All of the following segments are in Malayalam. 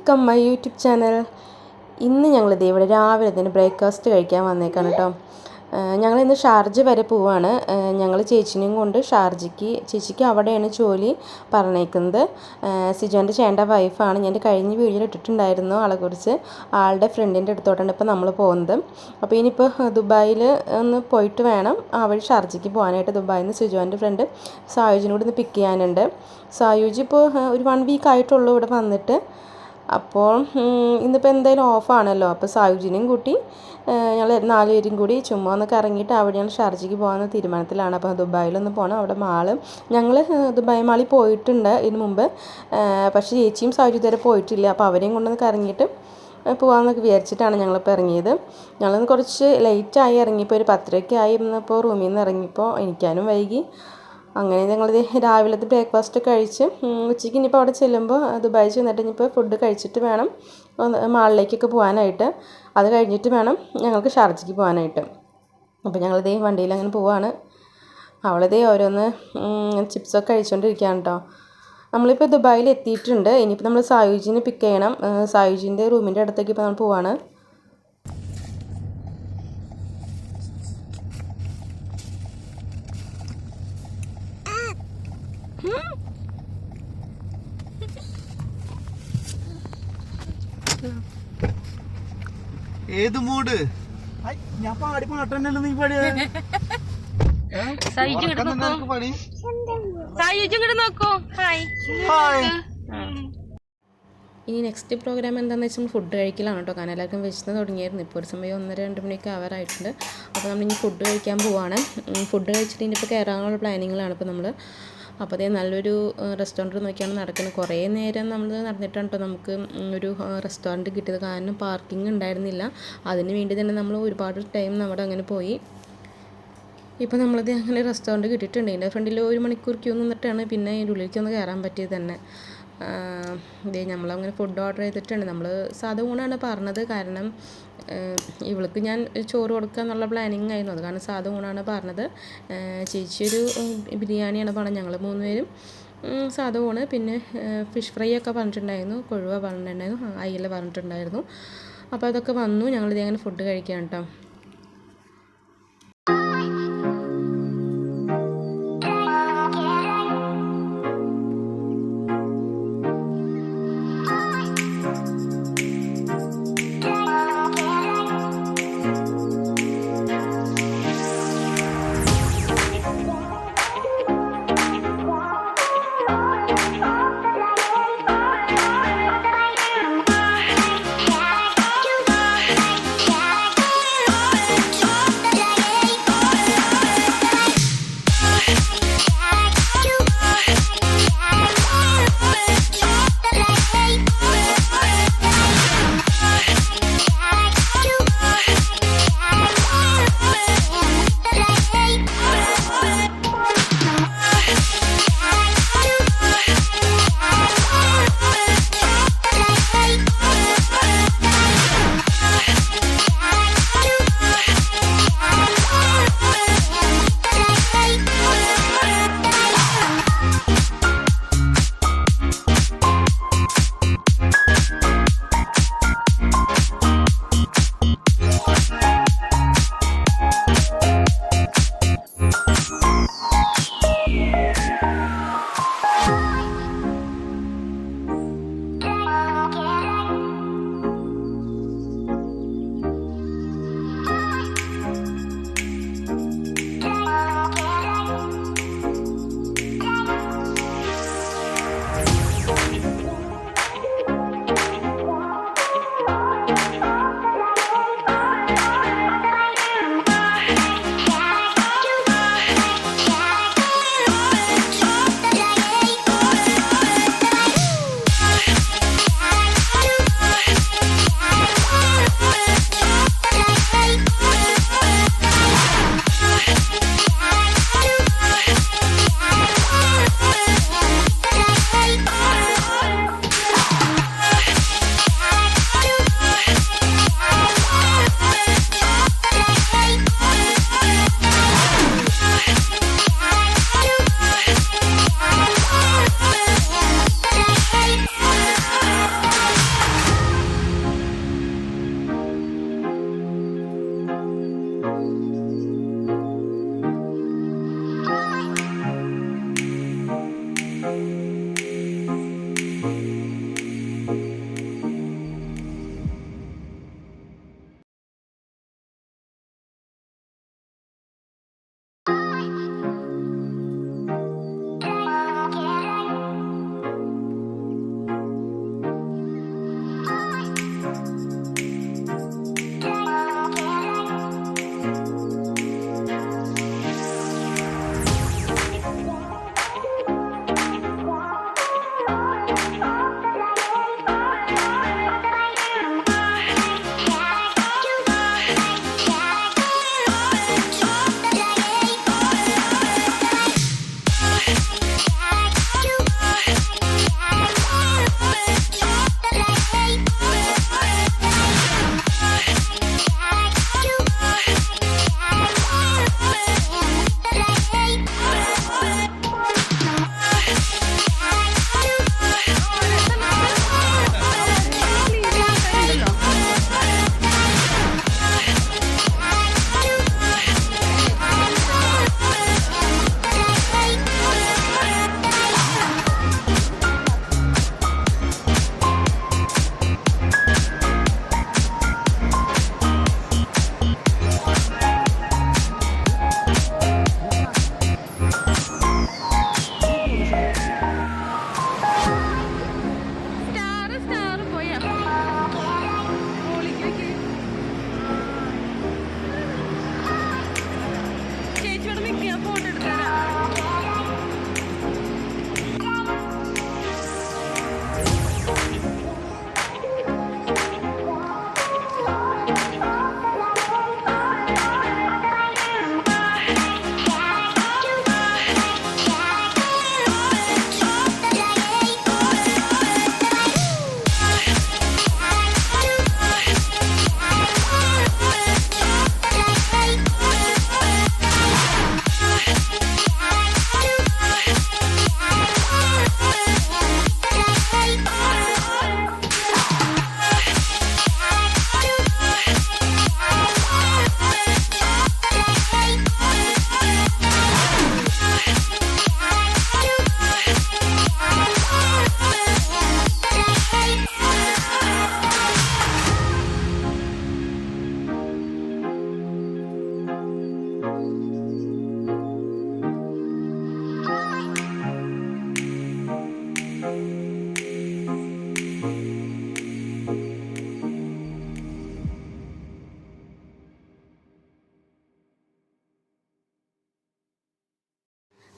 Welcome my YouTube channel. ഇന്ന് ഞങ്ങളിത് ഇവിടെ രാവിലെ തന്നെ ബ്രേക്ക്ഫാസ്റ്റ് കഴിക്കാൻ വന്നേക്കാണ് കേട്ടോ. ഞങ്ങളിന്ന് ഷാർജ വരെ പോവാണ്. ഞങ്ങൾ ചേച്ചിനെയും കൊണ്ട് ചേച്ചിക്ക് അവിടെയാണ് ജോലി പറഞ്ഞേക്കുന്നത്. സിജോൻ്റെ ചേട്ടൻ്റെ വൈഫാണ്. ഞാൻ കഴിഞ്ഞ വീഡിയോയിൽ ഇട്ടിട്ടുണ്ടായിരുന്നു ആളെക്കുറിച്ച്. ആളുടെ ഫ്രണ്ടിൻ്റെ അടുത്തോട്ടാണ് ഇപ്പോൾ നമ്മൾ പോകുന്നത്. അപ്പോൾ ഇനിയിപ്പോൾ ദുബായിൽ ഒന്ന് പോയിട്ട് വേണം ആ വഴി ഷാർജയ്ക്ക് പോകാനായിട്ട്. ദുബായിൽ നിന്ന് സിജോൻ്റെ ഫ്രണ്ട് സായുജിനോട് ഒന്ന് പിക്ക് ചെയ്യാനുണ്ട്. സായുജ് ഇപ്പോൾ ഒരു 1 വീക്ക് ആയിട്ടുള്ളൂ ഇവിടെ വന്നിട്ട്. അപ്പോൾ ഇന്നിപ്പോൾ എന്തായാലും ഓഫാണല്ലോ. അപ്പോൾ സായുജിനെയും കൂട്ടി ഞങ്ങൾ 4 പേരും കൂടി ചുമ്മാ ഒന്ന് കറങ്ങിയിട്ട് അവിടെയാണ് ഷാർജയ്ക്ക് പോകാമെന്ന തീരുമാനത്തിലാണ്. അപ്പോൾ ദുബായിലൊന്ന് പോകണം. അവിടെ ഞങ്ങൾ ദുബായ് മാളിൽ പോയിട്ടുണ്ട് ഇതിന് മുമ്പ്. പക്ഷേ ചേച്ചിയും സായുജ് ഇതുവരെ പോയിട്ടില്ല. അപ്പോൾ അവരെയും കൊണ്ടൊന്ന് കറങ്ങിയിട്ട് പോകാമെന്നൊക്കെ വിചാരിച്ചിട്ടാണ് ഞങ്ങളിപ്പോൾ ഇറങ്ങിയത്. ഞങ്ങളിന്ന് കുറച്ച് ലേറ്റായി ഇറങ്ങിയപ്പോൾ ഒരു 10:30 ആയി. ഇപ്പോൾ റൂമിൽ നിന്ന് ഇറങ്ങിയപ്പോൾ എണീക്കാനും വൈകി. അങ്ങനെ ഞങ്ങൾ രാവിലത്തെ ബ്രേക്ക്ഫാസ്റ്റ് കഴിച്ച് ഉച്ചയ്ക്ക് ഇനിയിപ്പോൾ അവിടെ ചെല്ലുമ്പോൾ ദുബായ് ചെന്നിട്ട് ഇനിയിപ്പോൾ ഫുഡ് കഴിച്ചിട്ട് വേണം മാളിലേക്കൊക്കെ പോകാനായിട്ട്. അത് കഴിഞ്ഞിട്ട് വേണം ഞങ്ങൾക്ക് ഷാർജയ്ക്ക് പോകാനായിട്ട്. അപ്പോൾ ഞങ്ങളിതേ വണ്ടിയിൽ അങ്ങനെ പോവാണ്. അവളിതേ ഓരോന്ന് ചിപ്സൊക്കെ കഴിച്ചുകൊണ്ടിരിക്കുകയാണ് കേട്ടോ. നമ്മളിപ്പോൾ ദുബായിൽ എത്തിയിട്ടുണ്ട്. ഇനിയിപ്പോൾ നമ്മൾ സായുജിനെ പിക്ക് ചെയ്യണം. സായുജിൻ്റെ റൂമിൻ്റെ അടുത്തേക്ക് ഇപ്പോൾ നമ്മൾ പോവാണ്. ഏത് മൂഡ്? ഞാൻ പാടി പാട്ടല്ലോ. നീ പാടിയ ഇനി നെക്സ്റ്റ് പ്രോഗ്രാം എന്താണെന്ന് വെച്ചാൽ ഫുഡ് കഴിക്കലാണ് കേട്ടോ. കാരണം എല്ലാവർക്കും വിശന്ന് തുടങ്ങിയായിരുന്നു. ഇപ്പോൾ ഒരു സമയം 1:30-2 മണിയൊക്കെ ആവാറായിട്ടുണ്ട്. അപ്പോൾ നമ്മളിനി ഫുഡ് കഴിക്കാൻ പോവാണ്. ഫുഡ് കഴിച്ചിട്ട് ഇനിയിപ്പോൾ കയറാനുള്ള പ്ലാനിങ്ങിലാണ് ഇപ്പോൾ നമ്മൾ. അപ്പോൾ അതേ നല്ലൊരു റെസ്റ്റോറൻറ്റ് നോക്കിയാണ് നടക്കുന്നത്. കുറേ നേരം നമ്മൾ നടന്നിട്ടാണ് കേട്ടോ നമുക്ക് ഒരു റെസ്റ്റോറൻറ്റ് കിട്ടിയത്. കാരണം പാർക്കിംഗ് ഉണ്ടായിരുന്നില്ല. അതിന് വേണ്ടി തന്നെ നമ്മൾ ഒരുപാട് ടൈം നമ്മുടെ അങ്ങനെ പോയി. ഇപ്പോൾ നമ്മളത് അങ്ങനെ റെസ്റ്റോറൻറ്റ് കിട്ടിയിട്ടുണ്ട്. ഇതിൻ്റെ ഫ്രണ്ടിൽ 1 മണിക്കൂർ ക്യൂ നിന്നിട്ടാണ് പിന്നെ അതിൻ്റെ ഉള്ളിലേക്കൊന്ന് കയറാൻ പറ്റിയത് തന്നെ. ഇതേ നമ്മളങ്ങനെ ഫുഡ് ഓർഡർ ചെയ്തിട്ടുണ്ട്. നമ്മൾ സാധാ ഊണാണ് പറഞ്ഞത്. കാരണം ഇവൾക്ക് ഞാൻ ചോറ് കൊടുക്കുക എന്നുള്ള പ്ലാനിങ് ആയിരുന്നു. അത് കാരണം സാധാ ഊണാണ് പറഞ്ഞത്. ചേച്ചി ഒരു ബിരിയാണിയാണ് പറഞ്ഞത്. ഞങ്ങൾ 3 പേരും സാധാ ഊണ്. പിന്നെ ഫിഷ് ഫ്രൈ ഒക്കെ പറഞ്ഞിട്ടുണ്ടായിരുന്നു. കൊഴുവ പറഞ്ഞിട്ടുണ്ടായിരുന്നു. അയില പറഞ്ഞിട്ടുണ്ടായിരുന്നു. അപ്പോൾ അതൊക്കെ വന്നു. ഞങ്ങളിത് അങ്ങനെ ഫുഡ് കഴിക്കാം കേട്ടോ.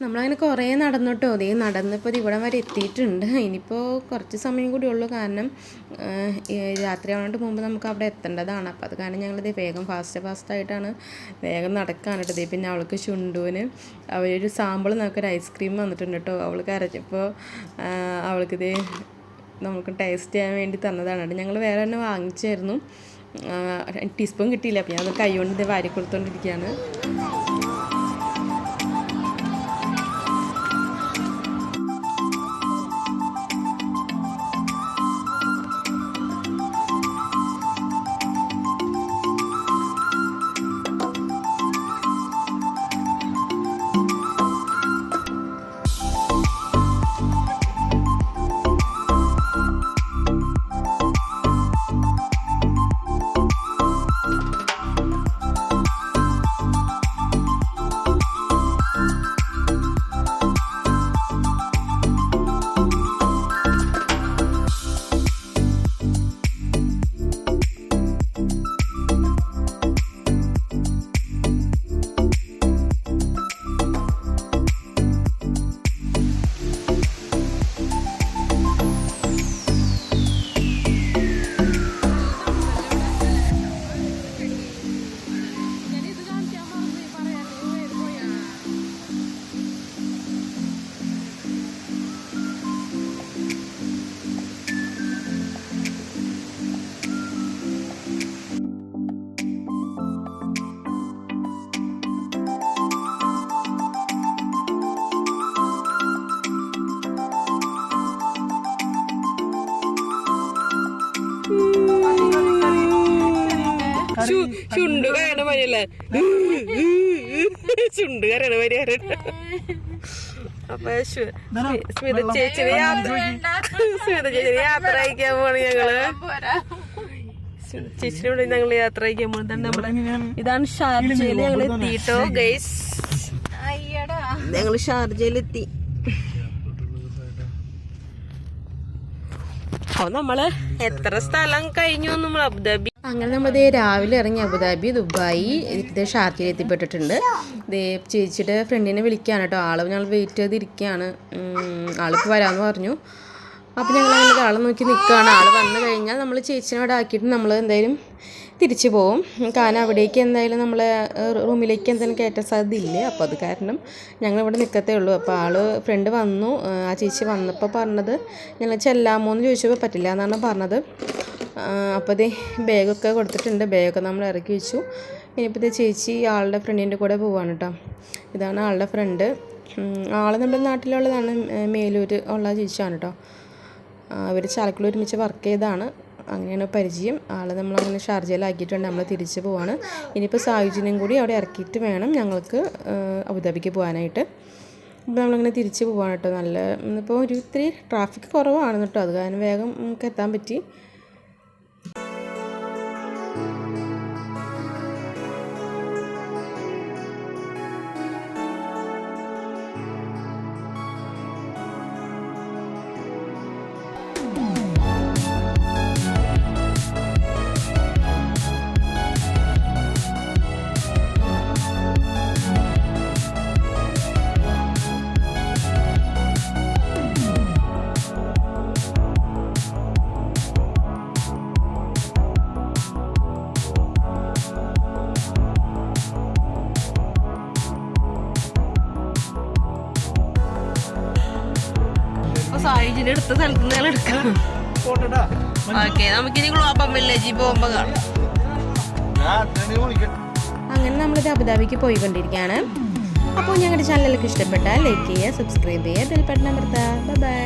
നമ്മളങ്ങനെ കുറേ നടന്നിട്ടോ അതേ നടന്നിപ്പോൾ ഇവിടം വരെ എത്തിയിട്ടുണ്ട്. ഇനിയിപ്പോൾ കുറച്ച് സമയം കൂടി ഉള്ളൂ, കാരണം രാത്രി ആവുന്നതിന് മുമ്പ് നമുക്ക് അവിടെ എത്തേണ്ടതാണ്. അപ്പോൾ അത് കാരണം ഞങ്ങളിത് വേഗം ഫാസ്റ്റായിട്ടാണ് വേഗം നടക്കാനായിട്ട്. ഇതേ പിന്നെ അവൾക്ക് ചുണ്ടുവിന് അവരൊരു സാമ്പിൾ നമുക്കൊരു ഐസ്ക്രീം വന്നിട്ടുണ്ട് കേട്ടോ. അവൾ കരച്ചപ്പോൾ അവൾക്കിത് നമുക്ക് ടേസ്റ്റ് ചെയ്യാൻ വേണ്ടി തന്നതാണ് കേട്ടോ. ഞങ്ങൾ വേറെ തന്നെ വാങ്ങിച്ചായിരുന്നു, ടീസ്പൂൺ കിട്ടിയില്ല. അപ്പോൾ ഞാൻ കൈ കൊണ്ട് ഇത് വാരി കൊടുത്തോണ്ടിരിക്കുകയാണ്. ചുണ്ട് കയറണ വരിയല്ലേ, ചുണ്ട് കയറണ വരി. അപ്പൊ സ്മിത ചേച്ചിന് യാത്ര അയക്കാൻ പോണ് ഞങ്ങള്. ചേച്ചിനോട് ഞങ്ങൾ യാത്ര അയക്കാൻ പോകുന്നത് നമ്മള്. ഇതാണ് ഷാർജയിൽ ഞങ്ങൾ എത്തിട്ടോ ഗൈസ്. ഞങ്ങള് ഷാർജയിലെത്തി. അപ്പോൾ നമ്മള് എത്ര സ്ഥലം കഴിഞ്ഞു നമ്മൾ അബുദാബി. അങ്ങനെ നമ്മളിത് രാവിലെ ഇറങ്ങി അബുദാബി, ദുബായി, ഇത് ഷാർജയിൽ എത്തിപ്പെട്ടിട്ടുണ്ട്. ഇതേ ചേച്ചിയുടെ ഫ്രണ്ടിനെ വിളിക്കുകയാണ് കേട്ടോ. ആള് ഞങ്ങൾ വെയിറ്റ് ചെയ്തിരിക്കുകയാണ്. ആളിപ്പോൾ വരാമെന്ന് പറഞ്ഞു. അപ്പോൾ ഞങ്ങൾ അങ്ങനെ ആളെ നോക്കി നിൽക്കുകയാണ്. ആൾ വന്നു കഴിഞ്ഞാൽ നമ്മൾ ചേച്ചിനെ അവിടെ ആക്കിയിട്ട് നമ്മൾ എന്തായാലും തിരിച്ചു പോവും. കാരണം അവിടേക്ക് എന്തായാലും നമ്മൾ റൂമിലേക്ക് എന്തായാലും കയറ്റാൻ സാധ്യതയില്ല. അപ്പോൾ അത് കാരണം ഞങ്ങളിവിടെ നിൽക്കത്തേ ഉള്ളൂ. അപ്പോൾ ഫ്രണ്ട് വന്നു. ആ ചേച്ചി വന്നപ്പോൾ പറഞ്ഞത് ഞങ്ങൾ ചെല്ലാമോ എന്ന് ചോദിച്ചപ്പോൾ പറ്റില്ല എന്നാണ് പറഞ്ഞത്. അപ്പോൾ അതേ ബാഗൊക്കെ കൊടുത്തിട്ടുണ്ട്. ബാഗൊക്കെ നമ്മൾ ഇറക്കി വെച്ചു. ഇനിയിപ്പോൾ ഇതേ ചേച്ചി ആളുടെ ഫ്രണ്ടിൻ്റെ കൂടെ പോവാണ് കേട്ടോ. ഇതാണ് ആളുടെ ഫ്രണ്ട്. ആൾ നമ്മുടെ നാട്ടിലുള്ളതാണ്, മേലൂർ ഉള്ള ചേച്ചിയാണ് കേട്ടോ. അവർ ചാലക്കുടി ഒരുമിച്ച് വർക്ക് ചെയ്താണ്, അങ്ങനെയാണ് പരിചയം. ആൾ നമ്മളങ്ങനെ ഷാർജയിലാക്കിയിട്ടുണ്ട്. നമ്മൾ തിരിച്ച് പോവാണ്. ഇനിയിപ്പോൾ സായുജിനെയും കൂടി അവിടെ ഇറക്കിയിട്ട് വേണം ഞങ്ങൾക്ക് അബുദാബിക്ക് പോകാനായിട്ട്. അപ്പോൾ നമ്മളങ്ങനെ തിരിച്ച് പോവാണ് കേട്ടോ. ഇപ്പോൾ ഒരു ഇത്തിരി ട്രാഫിക് കുറവാണ് കേട്ടോ. അത് കാരണം വേഗം നമുക്ക് എത്താൻ പറ്റി. സായുജിന്റെ അടുത്ത സ്ഥലത്ത് നിന്ന് ഞങ്ങൾ എടുക്കാം. ഓക്കെ, നമുക്കിനി ഗ്ലോബൽ വില്ലേജിൽ പോകുമ്പോൾ കാണാം. അങ്ങനെ നമ്മളിത് അബുദാബിക്ക് പോയിക്കൊണ്ടിരിക്കുകയാണ്. അപ്പോൾ ഞങ്ങളുടെ ചാനലിലേക്ക് ഇഷ്ടപ്പെട്ടാൽ ലൈക്ക് ചെയ്യുക, സബ്സ്ക്രൈബ് ചെയ്യുക, ബെൽ ബട്ടൺ അമർത്തുക. Bye bye.